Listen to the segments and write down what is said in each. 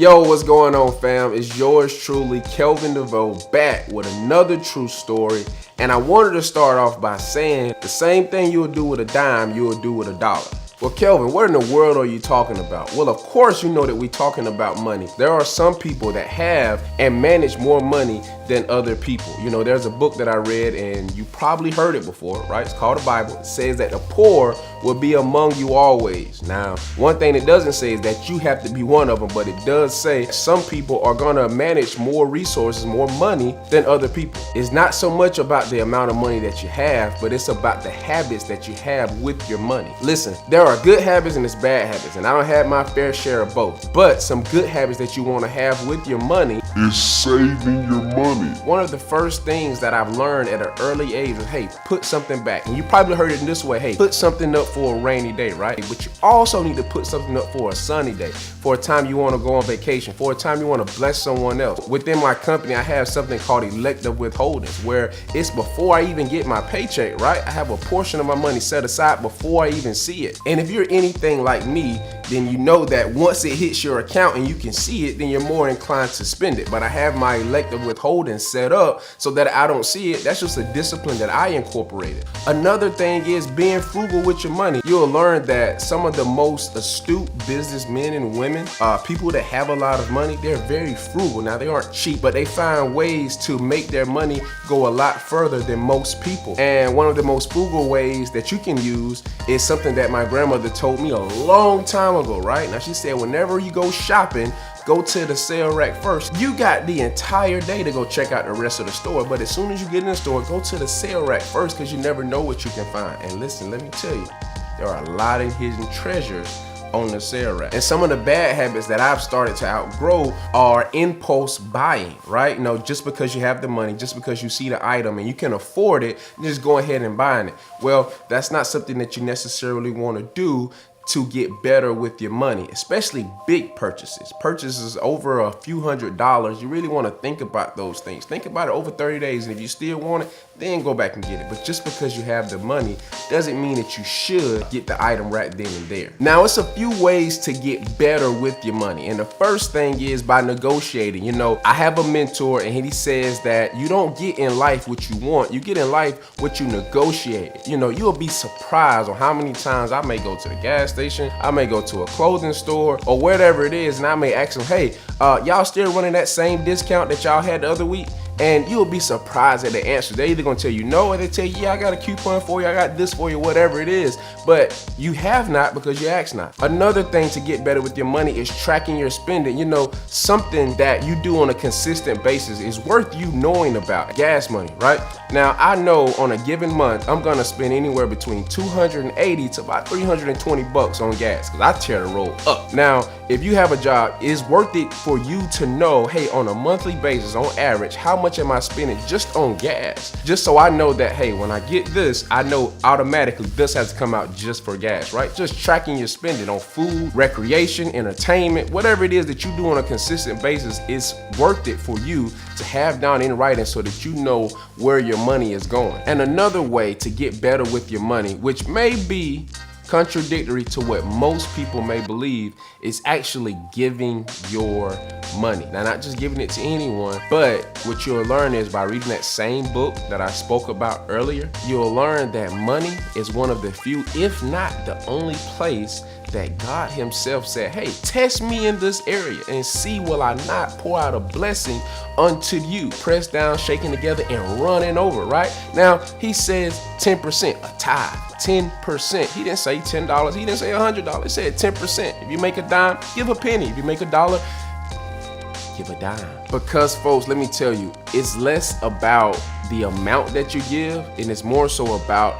Yo, what's going on, fam? It's yours truly, Kelvin Deveaux, back with another true story. And I wanted to start off by saying the same thing you would do with a dime, you would do with a dollar. Well, Kelvin, what in the world are you talking about? Well, of course you know that we're talking about money. There are some people that have and manage more money than other people. You know, there's a book that I read, and you probably heard it before, right? It's called the Bible. It says that the poor will be among you always. Now, one thing it doesn't say is that you have to be one of them, but it does say some people are gonna manage more resources, more money than other people. It's not so much about the amount of money that you have, but it's about the habits that you have with your money. Listen, there are good habits and there's bad habits, and I don't have my fair share of both. But some good habits that you want to have with your money is saving your money. One of the first things that I've learned at an early age is, hey, put something back. And you probably heard it in this way, hey, put something up for a rainy day, right? But you also need to put something up for a sunny day, for a time you want to go on vacation, for a time you want to bless someone else. Within my company, I have something called elective withholdings, where it's before I even get my paycheck, right? I have a portion of my money set aside before I even see it. And if you're anything like me, then you know that once it hits your account and you can see it, then you're more inclined to spend it. But I have my elective withholding set up so that I don't see it. That's just a discipline that I incorporated. Another thing is being frugal with your money. You'll learn that some of the most astute businessmen and women, people that have a lot of money, they're very frugal. Now, they aren't cheap, but they find ways to make their money go a lot further than most people. And one of the most frugal ways that you can use is something that my grandmother told me a long time ago, right? Now, she said, whenever you go shopping, go to the sale rack first. You got the entire day to go check out the rest of the store, but as soon as you get in the store, go to the sale rack first, because you never know what you can find. And listen, let me tell you, there are a lot of hidden treasures on the sale rack. And some of the bad habits that I've started to outgrow are impulse buying, right? You know, just because you have the money, just because you see the item and you can afford it, just go ahead and buying it. Well, that's not something that you necessarily want to do to get better with your money, especially big purchases over a few $100s. You really want to think about those things. Think about it over 30 days, and if you still want it, then go back and get it. But just because you have the money doesn't mean that you should get the item right then and there. Now, it's a few ways to get better with your money, and the first thing is by negotiating. You know, I have a mentor, and he says that you don't get in life what you want, you get in life what you negotiate. You know, you'll be surprised on how many times I may go to the gas station, I may go to a clothing store or whatever it is, and I may ask them, hey, y'all still running that same discount that y'all had the other week? And you'll be surprised at the answer. They're either gonna tell you no, or they tell you, yeah, I got a coupon for you, I got this for you, whatever it is. But you have not because you asked not. Another thing to get better with your money is tracking your spending. You know, something that you do on a consistent basis is worth you knowing about. Gas money, right? Now, I know on a given month, I'm gonna spend anywhere between $280 to about $320 on gas, because I tear the road up. Now, if you have a job, it's worth it for you to know, hey, on a monthly basis, on average, how much am I spending just on gas? Just so I know that, hey, when I get this, I know automatically this has to come out just for gas, right? Just tracking your spending on food, recreation, entertainment, whatever it is that you do on a consistent basis, is worth it for you to have down in writing so that you know where your money is going. And another way to get better with your money, which may be contradictory to what most people may believe, is actually giving your money. Now, not just giving it to anyone, but what you'll learn is by reading that same book that I spoke about earlier, you'll learn that money is one of the few, if not the only place that God himself said, hey, test me in this area and see will I not pour out a blessing unto you, pressed down, shaken together, and running over, right? Now, he says 10%, a tithe, 10%. He didn't say $10, he didn't say $100, he said 10%. If you make a dime, give a penny. If you make a dollar, give a dime. Because, folks, let me tell you, it's less about the amount that you give, and it's more so about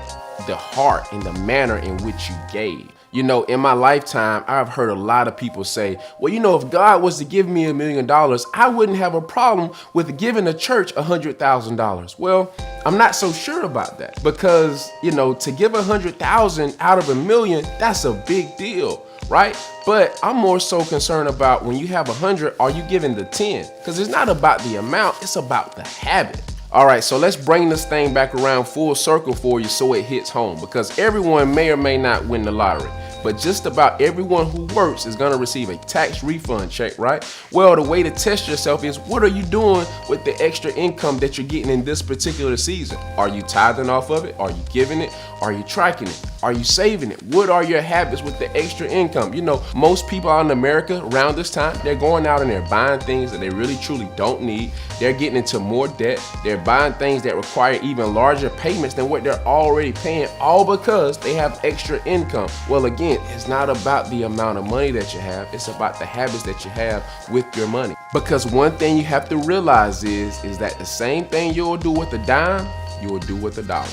the heart and the manner in which you gave. You know, in my lifetime, I've heard a lot of people say, well, you know, if God was to give me $1 million, I wouldn't have a problem with giving the church $100,000. Well, I'm not so sure about that, because, you know, to give 100,000 out of $1 million, that's a big deal, right? But I'm more so concerned about when you have 100, are you giving the 10? Because it's not about the amount, it's about the habit. All right, so let's bring this thing back around full circle for you so it hits home, because everyone may or may not win the lottery. but just about everyone who works is gonna receive a tax refund check, right? Well, the way to test yourself is, what are you doing with the extra income that you're getting in this particular season? Are you tithing off of it? Are you giving it? Are you tracking it? Are you saving it? What are your habits with the extra income? You know, most people out in America around this time, they're going out and they're buying things that they really truly don't need. They're getting into more debt. They're buying things that require even larger payments than what they're already paying, all because they have extra income. Well, again, it's not about the amount of money that you have. It's about the habits that you have with your money. Because one thing you have to realize is that the same thing you'll do with a dime, you'll do with a dollar.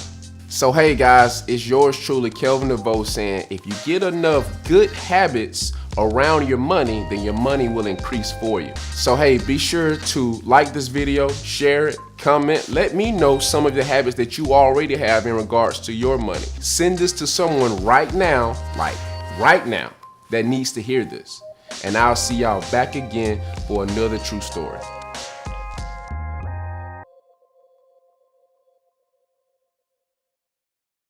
So hey guys, it's yours truly, Kelvin Deveaux, saying if you get enough good habits around your money, then your money will increase for you. So hey, be sure to like this video, share it, comment, let me know some of the habits that you already have in regards to your money. Send this to someone right now, like right now, that needs to hear this. And I'll see y'all back again for another true story.